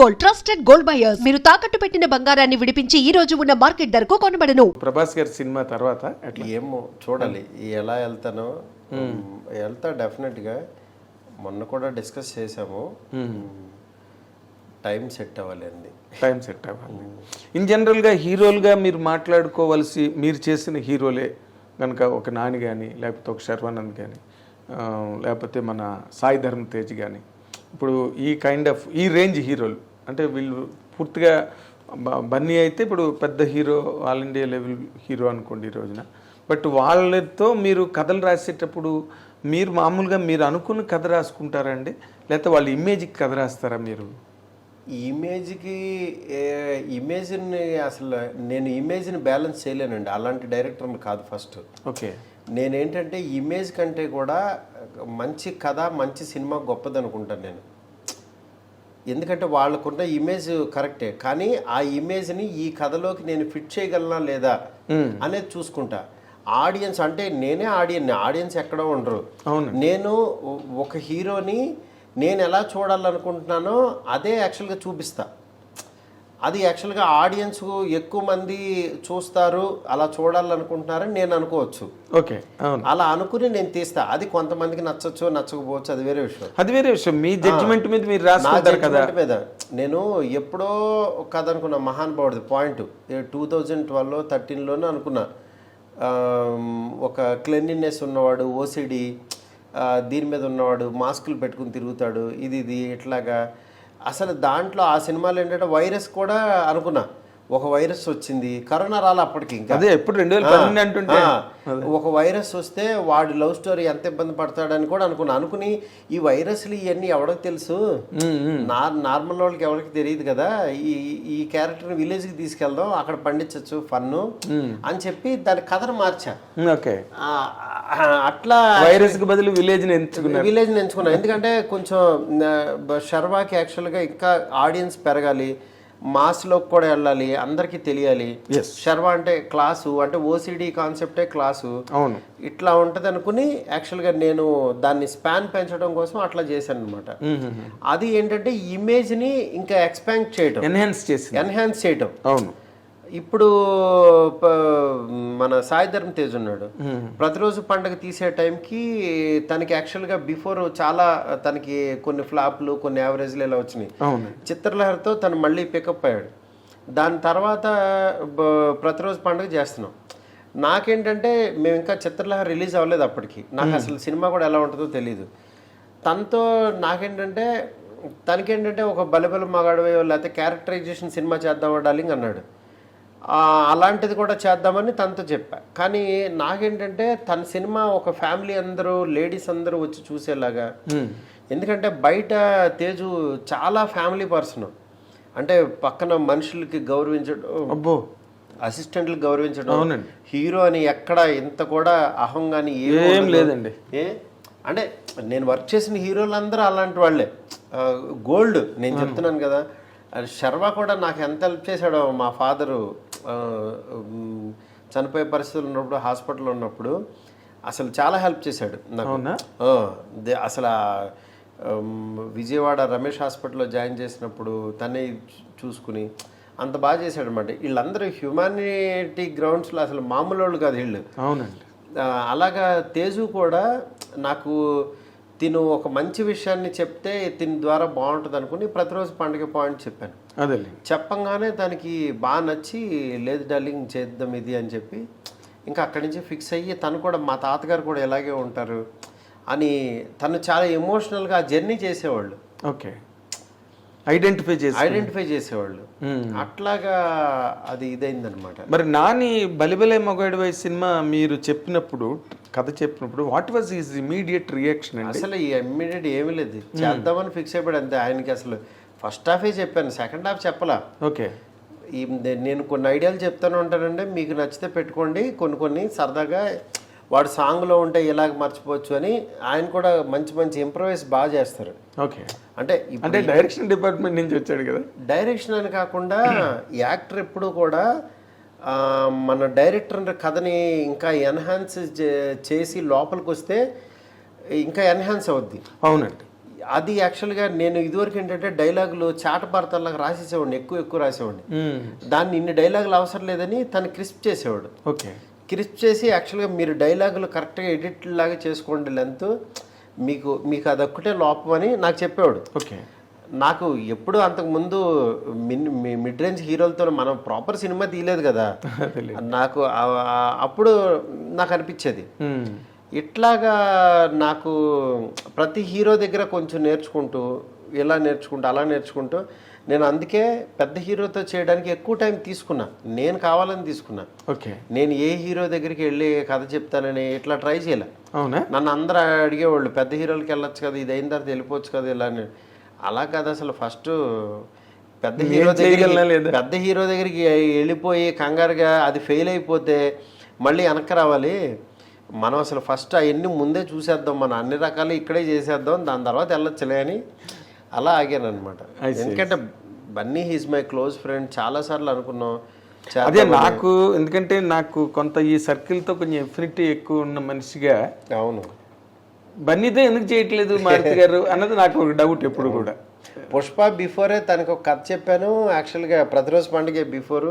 Gold, trusted gold buyers. మీరు తాకట్టు పెట్టిన బంగారాన్ని విడిపించి ఈ రోజు ఉన్న మార్కెట్ ధరకు కొనబడను. ప్రభాస్ గారి సినిమా తర్వాత ఎట్లా ఏమో చూడాలి ఎలా వెళ్తానో. వెళ్తా డెఫినెట్గా. మొన్న కూడా డిస్కస్ చేసాము. టైం సెట్ అవ్వాలి అండి. టైం సెట్ అవ్వాలి. ఇన్ జనరల్గా హీరోలుగా మీరు మాట్లాడుకోవాల్సి మీరు చేసిన హీరోలే కనుక ఒక నాని కానీ, లేకపోతే ఒక శర్వానంద్ కానీ, లేకపోతే మన సాయి ధర్మ తేజ్ కానీ, ఇప్పుడు ఈ రేంజ్ హీరోలు అంటే వీళ్ళు పూర్తిగా బన్నీ అయితే ఇప్పుడు పెద్ద hero, all India level hero అనుకోండి ఈ రోజున. బట్ వాళ్ళతో మీరు కథలు రాసేటప్పుడు మీరు మామూలుగా మీరు అనుకున్న కథ రాసుకుంటారండి, లేకపోతే వాళ్ళ ఇమేజ్కి కథ రాస్తారా మీరు? ఇమేజ్ని అసలు నేను ఇమేజ్ని బ్యాలెన్స్ చేయలేనండి. అలాంటి డైరెక్టర్ని కాదు. ఫస్ట్ ఓకే, నేనేంటంటే ఇమేజ్ కంటే కూడా మంచి కథ, మంచి సినిమా గొప్పది అనుకుంటాను నేను. ఎందుకంటే వాళ్ళకున్న ఇమేజ్ కరెక్టే, కానీ ఆ ఇమేజ్ని ఈ కథలోకి నేను ఫిట్ చేయగలనా లేదా అనేది చూసుకుంటా. ఆడియన్స్ అంటే నేనే ఆడియన్స్ ఎక్కడో ఉండరు. నేను ఒక హీరోని నేను ఎలా చూడాలనుకుంటున్నానో అదే యాక్చువల్గా చూపిస్తా. అది యాక్చువల్గా ఆడియన్స్ ఎక్కువ మంది చూస్తారు, అలా చూడాలనుకుంటున్నారని నేను అనుకోవచ్చు. ఓకే, అలా అనుకుని నేను తీస్తా. అది కొంతమందికి నచ్చచ్చు, నచ్చకపోవచ్చు, అది వేరే విషయం. మీ జడ్జిమెంట్ మీద మీరు రాసుకుంటారు కదా. మీద నేను ఎప్పుడో కథ అనుకున్నా, మహానుభావుడిది పాయింట్ 2012లో 13లోనే అనుకున్నా. ఒక క్లెన్లీనెస్ ఉన్నవాడు, ఓసిడి దీని మీద ఉన్నవాడు, మాస్కులు పెట్టుకుని తిరుగుతాడు, ఇది ఇట్లాగా. అసలు దాంట్లో ఆ సినిమాలో ఏంటంటే వైరస్ కూడా అనుకున్నా. ఒక వైరస్ వచ్చింది, కరోనా రాలే అప్పటికి. ఇంకా అదే ఎప్పుడు 2012 అంటుంటే ఒక వైరస్ వస్తే వాడి లవ్ స్టోరీ ఎంత ఇబ్బంది పడతాడని కూడా అనుకుని ఈ వైరస్లు ఇవన్నీ ఎవరికి తెలుసు, నార్మల్ వాళ్ళకి ఎవరికి తెలియదు కదా, ఈ క్యారెక్టర్ని విలేజ్కి తీసుకెళ్దాం, అక్కడ పండించచ్చు ఫన్ను అని చెప్పి దాని కథను మార్చా. ఓకే, అట్లా వైరస్ కి బదులు విలేజ్ ఎంచుకున్నా. ఎందుకంటే కొంచెం శర్వాకి యాక్చువల్గా ఇంకా ఆడియన్స్ పెరగాలి, మాస్లోకి కూడా వెళ్ళాలి, అందరికీ తెలియాలి. శర్వా అంటే క్లాసు, అంటే ఓసిడి కాన్సెప్టే క్లాసు, అవును, ఇట్లా ఉంటది అనుకుని యాక్చువల్గా నేను దాన్ని స్పాన్ పెంచడం కోసం అట్లా చేశాను అనమాట. అది ఏంటంటే ఇమేజ్ ని ఇంకా ఎక్స్పాండ్ చేయడం, ఎన్హాన్స్ చేయడం. అవును. ఇప్పుడు మన సాయి ధర్మ తేజ్ ఉన్నాడు, ప్రతిరోజు పండుగ తీసే టైంకి తనకి యాక్చువల్గా బిఫోర్ చాలా తనకి కొన్ని ఫ్లాప్లు, కొన్ని యావరేజ్లు ఇలా వచ్చినాయి. చిత్రలహరితో తను మళ్ళీ పికప్ అయ్యాడు. దాని తర్వాత ప్రతిరోజు పండుగ చేస్తున్నాం. నాకేంటంటే మేము ఇంకా చిత్రలహరి రిలీజ్ అవ్వలేదు అప్పటికి, నాకు అసలు సినిమా కూడా ఎలా ఉంటుందో తెలీదు. తనతో నాకేంటంటే తనకేంటంటే ఒక బలబల మగాడవే, లేకపోతే క్యారెక్టరైజేషన్ సినిమా చేద్దాం డార్లింగ్ అన్నాడు. అలాంటిది కూడా చేద్దామని తనతో చెప్పా. కానీ నాకేంటంటే తన సినిమా ఒక ఫ్యామిలీ అందరూ, లేడీస్ అందరూ వచ్చి చూసేలాగా. ఎందుకంటే బయట తేజు చాలా ఫ్యామిలీ పర్సన్, అంటే పక్కన మనుషులకి గౌరవించడం, అసిస్టెంట్లకు గౌరవించడం, హీరో అని ఎక్కడ ఇంత కూడా అహం కానీ ఏం లేదండి. అంటే నేను వర్క్ చేసిన హీరోలందరూ అలాంటి వాళ్ళే, గోల్డ్. నేను చెప్తున్నాను కదా, శర్వా కూడా నాకు ఎంత హెల్ప్ చేశాడో. మా ఫాదరు చనిపోయే పరిస్థితులు ఉన్నప్పుడు, హాస్పిటల్లో ఉన్నప్పుడు అసలు చాలా హెల్ప్ చేశాడు నాకు. అసలు విజయవాడ రమేష్ హాస్పిటల్లో జాయిన్ చేసినప్పుడు తనే చూసుకుని అంత బాగా చేశాడు అనమాట. వీళ్ళందరూ హ్యుమానిటీ గ్రౌండ్స్లో అసలు మామూలు వాళ్ళు కాదు వీళ్ళు. అవునండి. అలాగా తేజు కూడా నాకు తిను ఒక మంచి విషయాన్ని చెప్తే తిని ద్వారా బాగుంటుంది అనుకుని ప్రతిరోజు పండుగ పాయింట్ చెప్పాను. అదే చెప్పంగానే తనకి బాగా నచ్చి, లేదు డార్లింగ్ చేద్దాం ఇది అని చెప్పి ఇంకా అక్కడి నుంచి ఫిక్స్ అయ్యి, తను కూడా మా తాతగారు కూడా ఇలాగే ఉంటారు అని తను చాలా ఎమోషనల్గా ఆ జర్నీ చేసేవాళ్ళు. ఓకే, ఐడెంటిఫై చేసేవాళ్ళు. అట్లాగా అది ఇదైందనమాట. మరి నాని బలిబలే మగాడివై సినిమా మీరు చెప్పినప్పుడు, కథ చెప్పినప్పుడు what was his immediate reaction? అసలు ఇమ్మీడియట్ ఏమీ లేదు, చేద్దామని ఫిక్స్ అయిపోయాడు అంతే. ఆయనకి అసలు ఫస్ట్ హాఫే చెప్పాను, సెకండ్ హాఫ్ చెప్పలా. ఓకే, నేను కొన్ని ఐడియాలు చెప్తాను ఉంటానండి, మీకు నచ్చితే పెట్టుకోండి, కొన్ని సరదాగా వాడు సాంగ్లో ఉంటే ఇలాగ మర్చిపోవచ్చు అని. ఆయన కూడా మంచి మంచి ఇంప్రవైజ్ బాగా చేస్తారు. ఓకే, అంటే డైరెక్షన్ డిపార్ట్మెంట్ నుంచి వచ్చాడు కదా. డైరెక్షన్ అని కాకుండా యాక్టర్ ఎప్పుడు కూడా మన డైరెక్టర్ కథని ఇంకా ఎన్హాన్స్ చేసి లోపలికి వస్తే ఇంకా ఎన్హాన్స్ అవుద్ది. అవునండి. అది యాక్చువల్గా నేను ఇదివరకు ఏంటంటే డైలాగులు చాటపార్తల్లాగా రాసేసేవాడిని, ఎక్కువ రాసేవాడిని. దాన్ని ఇన్ని డైలాగులు అవసరం లేదని తను క్రిస్ప్ చేసేవాడు. ఓకే, క్రిస్ప్ చేసి యాక్చువల్గా మీరు డైలాగులు కరెక్ట్గా ఎడిట్ లాగా చేసుకోండి, లెంత్ మీకు అదొక్కటే లోపం అని నాకు చెప్పేవాడు. ఓకే, నాకు ఎప్పుడు అంతకుముందు మిడ్ రేంజ్ హీరోలతో మనం ప్రాపర్ సినిమా తీయలేదు కదా, నాకు అప్పుడు నాకు అనిపించేది ఇట్లాగా. నాకు ప్రతి హీరో దగ్గర కొంచెం నేర్చుకుంటూ ఇలా నేర్చుకుంటూ అలా నేర్చుకుంటూ నేను అందుకే పెద్ద హీరోతో చేయడానికి ఎక్కువ టైం తీసుకున్నా, నేను కావాలని తీసుకున్నా. ఓకే, నేను ఏ హీరో దగ్గరికి వెళ్ళి కథ చెప్తానని ఇట్లా ట్రై చేయలే. అవునా? నన్ను అందరూ అడిగేవాళ్ళు, పెద్ద హీరోలకి వెళ్ళొచ్చు కదా, ఇది అయిన తర్వాత వెళ్ళిపోవచ్చు కదా ఇలా అని. అలా కాదు, అసలు ఫస్ట్ పెద్ద హీరో దగ్గరికి వెళ్ళిపోయి కంగారుగా అది ఫెయిల్ అయిపోతే మళ్ళీ వెనక్కి రావాలి. మనం అసలు ఫస్ట్ అవన్నీ ముందే చూసేద్దాం, మనం అన్ని రకాలు ఇక్కడే చేసేద్దాం, దాని తర్వాత వెళ్ళొచ్చులే అని అలా ఆగాను అనమాట. ఎందుకంటే Bunny he's my close friend, చాలాసార్లు అనుకున్నాం. అదే నాకు, ఎందుకంటే నాకు కొంత ఈ సర్కిల్తో కొంచెం ఎఫినిటీ ఎక్కువ ఉన్న మనిషిగా, అవును, బన్నీతో ఎందుకు చేయట్లేదు మారుతి గారు అన్నది నాకు ఒక డౌట్ ఎప్పుడు కూడా. పుష్ప బిఫోరే తనకు ఒక కథ చెప్పాను యాక్చువల్గా, ప్రతిరోజు పండుగ బిఫోర్.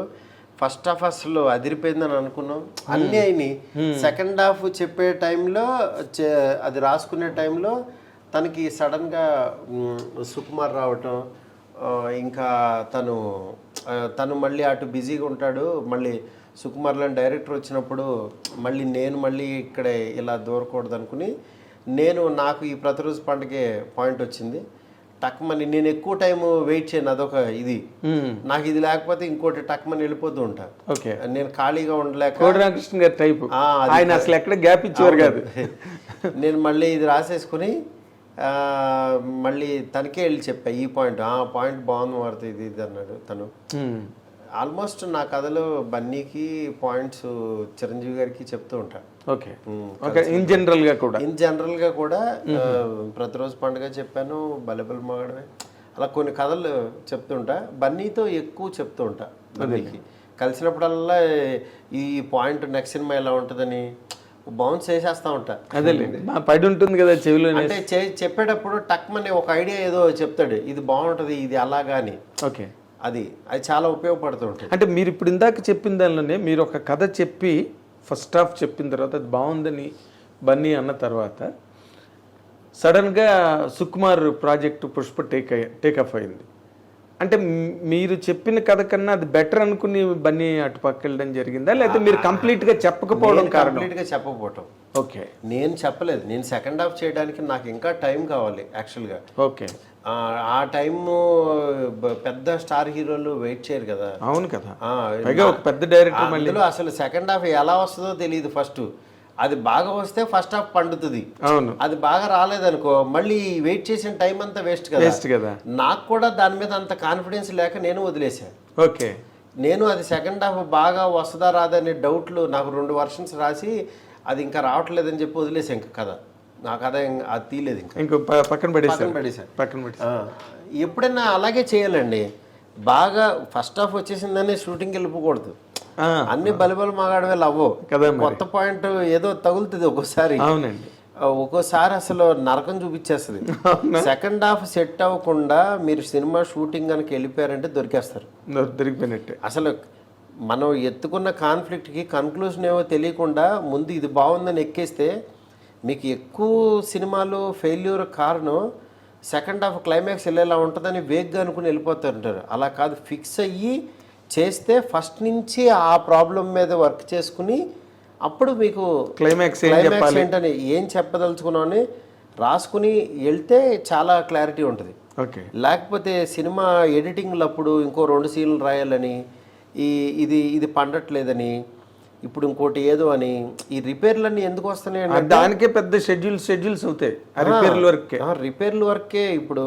ఫస్ట్ హాఫ్ అసలు అదిరిపోయిందని అనుకున్నాం, అన్నీ అయినాయి. సెకండ్ హాఫ్ చెప్పే టైంలో, అది రాసుకునే టైంలో తనకి సడన్గా సుకుమార్ రావటం, ఇంకా తను మళ్ళీ అటు బిజీగా ఉంటాడు. మళ్ళీ సుకుమార్లో డైరెక్టర్ వచ్చినప్పుడు మళ్ళీ ఇక్కడే ఇలా దూరకూడదు అనుకుని నాకు ఈ ప్రతిరోజు పండుగ పాయింట్ వచ్చింది. టక్మని నేను ఎక్కువ టైం వెయిట్ చేయను, అదొక ఇది నాకు. ఇది లేకపోతే ఇంకోటి టక్మని వెళ్ళిపోతూ ఉంటా. నేను ఖాళీగా ఉండలేక కోడిరామకృష్ణ గారి టైప్, ఆయన అసలు ఎక్కడ గ్యాప్ ఇచ్చేవారు కాదు. నేను మళ్ళీ ఇది రాసేసుకుని మళ్ళీ తనకే వెళ్ళి చెప్పా ఈ పాయింట్ బాగుంది మారుతుంది ఇది అన్నాడు తను. ఆల్మోస్ట్ నా కథలో బన్నీకి పాయింట్స్ చిరంజీవి గారికి చెప్తూ ఉంటా. ఓకే, ఇన్ జనరల్ గా కూడా ప్రతిరోజు పండుగ చెప్పాను, బలబల్ మగడమే, అలా కొన్ని కథలు చెప్తుంటా. బన్నీతో ఎక్కువ చెప్తూ ఉంటా. బన్నీకి కలిసినప్పుడల్లా ఈ పాయింట్ నెక్స్ట్ సినిమా ఎలా ఉంటుందని బౌన్స్ చేసేస్తా ఉంటా. అదే పడి ఉంటుంది కదా చెవిలో. అంటే చెప్పేటప్పుడు టక్మని ఒక ఐడియా ఏదో చెప్తాడు, ఇది బాగుంటుంది, ఇది అలాగా అని. ఓకే, అది చాలా ఉపయోగపడుతుంటుంది. అంటే మీరు ఇప్పుడు ఇందాక చెప్పిన దానిలోనే మీరు ఒక కథ చెప్పి ఫస్ట్ హాఫ్ చెప్పిన తర్వాత అది బాగుందని బన్నీ అన్న తర్వాత సడన్గా సుకుమార్ ప్రాజెక్టు పుష్ప టేకఫ్ అయింది. అంటే మీరు చెప్పిన కథ కన్నా అది బెటర్ అనుకుని బన్నీ అటు పక్క వెళ్ళడం జరిగిందా, లేకపోతే మీరు కంప్లీట్గా చెప్పకపోవడం? కంప్లీట్గా చెప్పకపోవడం. ఓకే, నేను చెప్పలేదు. నేను సెకండ్ హాఫ్ చేయడానికి నాకు ఇంకా టైం కావాలి యాక్చువల్గా. ఓకే, ఆ టైము పెద్ద స్టార్ హీరోలు వెయిట్ చేయరు కదా. అవును కదా, ఒక పెద్ద డైరెక్టర్ మళ్ళీ అసలు సెకండ్ హాఫ్ ఎలా వస్తుందో తెలియదు. ఫస్ట్ అది బాగా వస్తే ఫస్ట్ హాఫ్ పండుతుంది. అవును, అది బాగా రాలేదనుకో మళ్ళీ వెయిట్ చేసిన టైం అంతా వేస్ట్ కదా. నాకు కూడా దాని మీద అంత కాన్ఫిడెన్స్ లేక నేను వదిలేసాను. ఓకే, నేను అది సెకండ్ హాఫ్ బాగా వస్తుందా రాదనే డౌట్లు, నాకు 2 వర్షన్స్ రాసి అది ఇంకా రావట్లేదని చెప్పి వదిలేసాను. ఇంకా కథ నా కథ అది తీయలేదు, ఇంకా పక్కన పడేసాను. ఎప్పుడైనా అలాగే చేయాలండి. బాగా ఫస్ట్ హాఫ్ వచ్చేసిందని షూటింగ్కి వెళ్ళిపోకూడదు. అన్ని బలిబలు మగాడవేలు అవ్వవు కదా. కొత్త పాయింట్ ఏదో తగులుతుంది ఒక్కోసారి. అవునండి, ఒక్కోసారి అసలు నరకం చూపించేస్తుంది. సెకండ్ హాఫ్ సెట్ అవ్వకుండా మీరు సినిమా షూటింగ్ కనుక వెళ్ళిపోయారంటే దొరికిపోయినట్టే. అసలు మనం ఎత్తుకున్న కాన్ఫ్లిక్ట్కి కన్క్లూజన్ ఏమో తెలియకుండా ముందు ఇది బాగుందని ఎక్కేస్తే మీకు ఎక్కువ సినిమాలు ఫెయిల్యూర్ కారణం సెకండ్ హాఫ్ క్లైమాక్స్ వెళ్ళేలా ఉంటుందని వేగ్గా అనుకుని వెళ్ళిపోతుంటారు. అలా కాదు, ఫిక్స్ అయ్యి చేస్తే ఫస్ట్ నుంచి ఆ ప్రాబ్లం మీద వర్క్ చేసుకుని అప్పుడు మీకు క్లైమాక్స్ ఏంటని ఏం చెప్పదలుచుకున్నామని రాసుకుని వెళ్తే చాలా క్లారిటీ ఉంటుంది. లేకపోతే సినిమా ఎడిటింగ్లు అప్పుడు ఇంకో 2 సీన్లు రాయాలని, ఇది పండట్లేదని, ఇప్పుడు ఇంకోటి ఏదో అని, ఈ రిపేర్లన్నీ ఎందుకు వస్తున్నాయి అంటే దానికే పెద్ద షెడ్యూల్స్ అవుతాయి. రిపేర్ల వర్కే ఇప్పుడు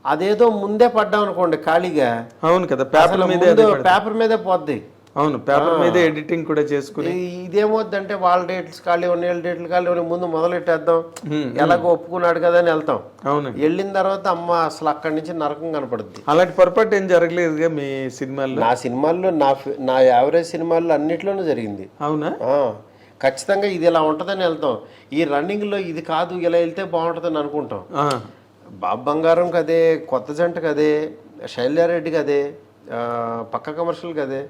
అదేదో ముందే పడ్డాం అనుకోండి ఖాళీగా. అవును కదా, పేపర్ మీదే పోద్ది. అవును, పేపర్ మీద ఎడిటింగ్ కూడా చేసుకుని ఇదేమవుద్దంటే వాళ్ళ డేట్స్ ఖాళీ ఉన్నాయి, వీళ్ళ డేట్లు ఖాళీ ఉన్నాయి, ముందు మొదలెట్టేద్దాం, ఎలాగో ఒప్పుకున్నాడు కదా అని వెళ్తాం. అవును, వెళ్ళిన తర్వాత అమ్మ అసలు అక్కడి నుంచి నరకం కనపడుద్ది. అలాంటి పొరపాటు ఏం జరగలేదుగా మీ సినిమాల్లో? నా సినిమాల్లో, నా యావరేజ్ సినిమాల్లో అన్నిట్లోనూ జరిగింది. అవునా? ఖచ్చితంగా ఇది ఇలా ఉంటుందని వెళ్తాం. ఈ రన్నింగ్లో ఇది కాదు ఇలా వెళ్తే బాగుంటుందని అనుకుంటాం. బాబు బంగారంకి అదే, కొత్త జంటకు అదే, శైలజారెడ్డికి అదే, పక్క కమర్షియల్కి అదే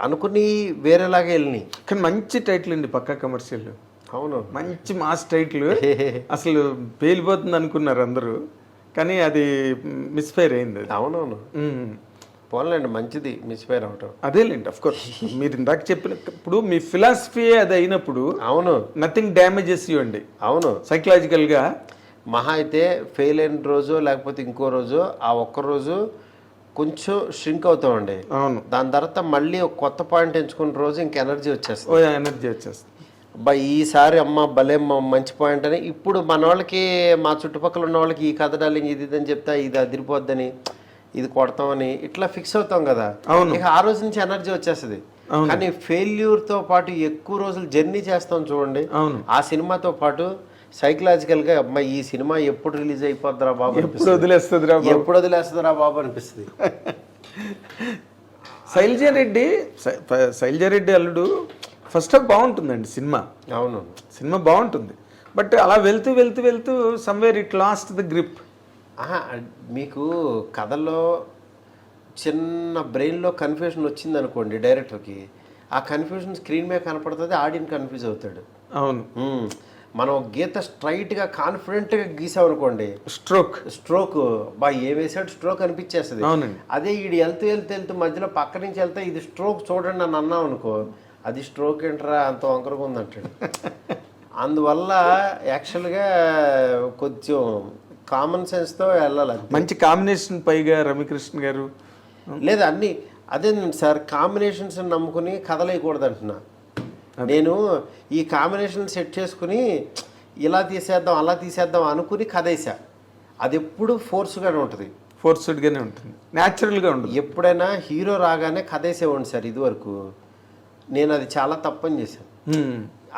అనుకుని వేరేలాగా వెళ్ళినాయి. కానీ మంచి టైటిల్ అండి పక్కా కమర్షియల్. అవును, మంచి మాస్ టైటిల్. అసలు పేలిపోతుంది అనుకున్నారు అందరూ, కానీ అది మిస్ఫైర్ అయింది. అవునవును, పోన్లేండి, మంచిది మిస్ఫైర్ అవటం. అదేలేండి, అఫ్ కోర్స్ మీరు ఇందాక చెప్పినప్పుడు మీ ఫిలాసఫీ అది అయినప్పుడు అవును, నథింగ్ డ్యామేజెస్ యూ అండి. అవును, సైకలాజికల్గా మహా అయితే ఫెయిల్ అయిన రోజు లేకపోతే ఇంకో రోజు ఆ ఒక్క రోజు కొంచెం ష్రింక్ అవుతామండి. అవును, దాని తర్వాత మళ్ళీ ఒక కొత్త పాయింట్ ఎంచుకున్న రోజు ఇంక ఎనర్జీ వచ్చేస్తుంది. ఓ ఎనర్జీ వచ్చేస్తుంది. అబ్బాయి ఈసారి అమ్మ భలే మంచి పాయింట్ అని ఇప్పుడు మన వాళ్ళకి, మా చుట్టుపక్కల ఉన్న వాళ్ళకి ఈ కథ డార్లింగ్ ఇది అని చెప్తా ఇది అదిరిపోద్దని, ఇది కొడతామని ఇట్లా ఫిక్స్ అవుతాం కదా. అవును, ఇక ఆ రోజు నుంచి ఎనర్జీ వచ్చేస్తుంది. కానీ ఫెయిల్యూర్తో పాటు ఎక్కువ రోజులు జర్నీ చేస్తాం చూడండి. అవును, ఆ సినిమాతో పాటు సైకలాజికల్గా అమ్మాయి ఈ సినిమా ఎప్పుడు రిలీజ్ అయిపోద్దిరా బాబు, ఎప్పుడు వదిలేస్తుందిరా బాబు అనిపిస్తుంది. శైలజారెడ్డి అల్లుడు ఫస్ట్ హాఫ్ బాగుంటుందండి సినిమా. అవును, సినిమా బాగుంటుంది, బట్ అలా వెళ్తూ వెళ్తూ వెళ్తూ somewhere it last the grip. మీకు కథలో చిన్న బ్రెయిన్లో కన్ఫ్యూజన్ వచ్చింది అనుకోండి డైరెక్టర్కి, ఆ కన్ఫ్యూజన్ స్క్రీన్ మీద కనపడుతుంది, ఆడియన్స్ కన్ఫ్యూజ్ అవుతాడు. అవును, మనం గీత స్ట్రైట్గా కాన్ఫిడెంట్గా గీసామనుకోండి, స్ట్రోక్ బా ఏ వేసాడు స్ట్రోక్ అనిపించేస్తుంది. అవునండి, అదే ఈడు వెళ్తూ వెళ్తూ వెళ్తూ మధ్యలో పక్క నుంచి వెళ్తే ఇది స్ట్రోక్ చూడండి అని అన్నాం అనుకో, అది స్ట్రోక్ ఏంట్రా అంత వంకరగా ఉందంటాడు. అందువల్ల యాక్చువల్గా కొంచెం కామన్ సెన్స్తో వెళ్ళాలి. మంచి కాంబినేషన్, పైగా రవికృష్ణ గారు లేదా అన్ని అదే సార్, కాంబినేషన్స్ నమ్ముకుని కథలేయకూడదు అంటున్నా నేను. ఈ కాంబినేషన్ సెట్ చేసుకుని ఇలా తీసేద్దాం అలా తీసేద్దాం అనుకుని కథ వేసా, అది ఎప్పుడు ఫోర్స్గానే ఉంటుంది, ఫోర్స్డ్గానే ఉంటుంది, న్యాచురల్గా ఉంటుంది. ఎప్పుడైనా హీరో రాగానే కథ వేసేవాడిని సార్ ఇదివరకు, నేను అది చాలా తప్పని చేశాను.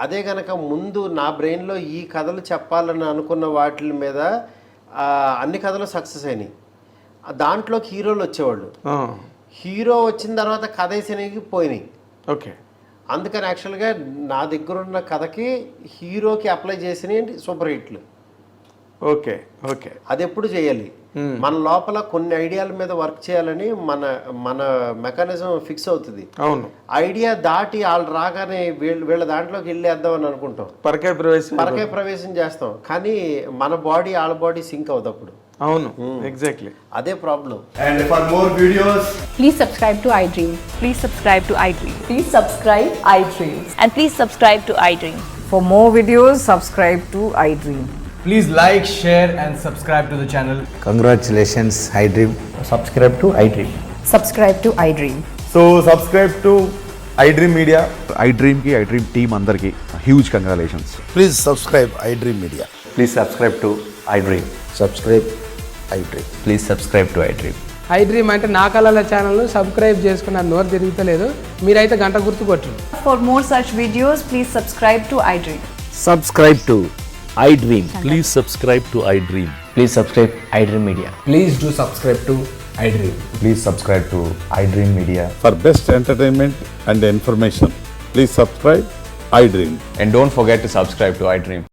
అదే కనుక ముందు నా బ్రెయిన్లో ఈ కథలు చెప్పాలని అనుకున్న వాటి మీద అన్ని కథలు సక్సెస్ అయినాయి. దాంట్లోకి హీరోలు వచ్చేవాళ్ళు, హీరో వచ్చిన తర్వాత కథ వేసేవి పోయినాయి. ఓకే, అందుకని యాక్చువల్గా నా దగ్గర ఉన్న కథకి హీరోకి అప్లై చేసినవి సూపర్ హిట్లు. ఓకే ఓకే, అది ఎప్పుడు చేయాలి, మన లోపల కొన్ని ఐడియాల మీద వర్క్ చేయాలని మన మెకానిజం ఫిక్స్ అవుతుంది. అవును, ఐడియా దాటి వాళ్ళు రాగానే వీళ్ళ దాంట్లోకి వెళ్ళేద్దాం అని అనుకుంటాం, పరకాయ ప్రవేశం చేస్తాం, కానీ మన బాడీ వాళ్ళ బాడీ సింక్ అవుతుంది అప్పుడు. అవును, ఎగ్జాక్ట్లీ అదే problem. And for more videos, please subscribe to iDream. Please subscribe to iDream. Please subscribe iDream. And please subscribe to iDream. For more videos, subscribe to iDream. please like, share and subscribe to the channel. Congratulations, iDream. Subscribe to iDream. Subscribe to iDream. So subscribe to iDream Media. iDream team andarki huge congratulations. Please subscribe iDream Media. Please subscribe to iDream. Subscribe iDream. Please subscribe to iDream. iDream అంటే నా కళల ఛానల్ను subscribe చేసుకున్న నోరు తిరుగుతలేదు, మీరైతే గంట గుర్తు కొట్టండి. For more such videos, please subscribe to iDream. Subscribe to iDream. Please subscribe to iDream. Please subscribe iDream Media. Please do subscribe to iDream. Please subscribe to iDream Media. For best entertainment and information, please subscribe iDream. And don't forget to subscribe to iDream.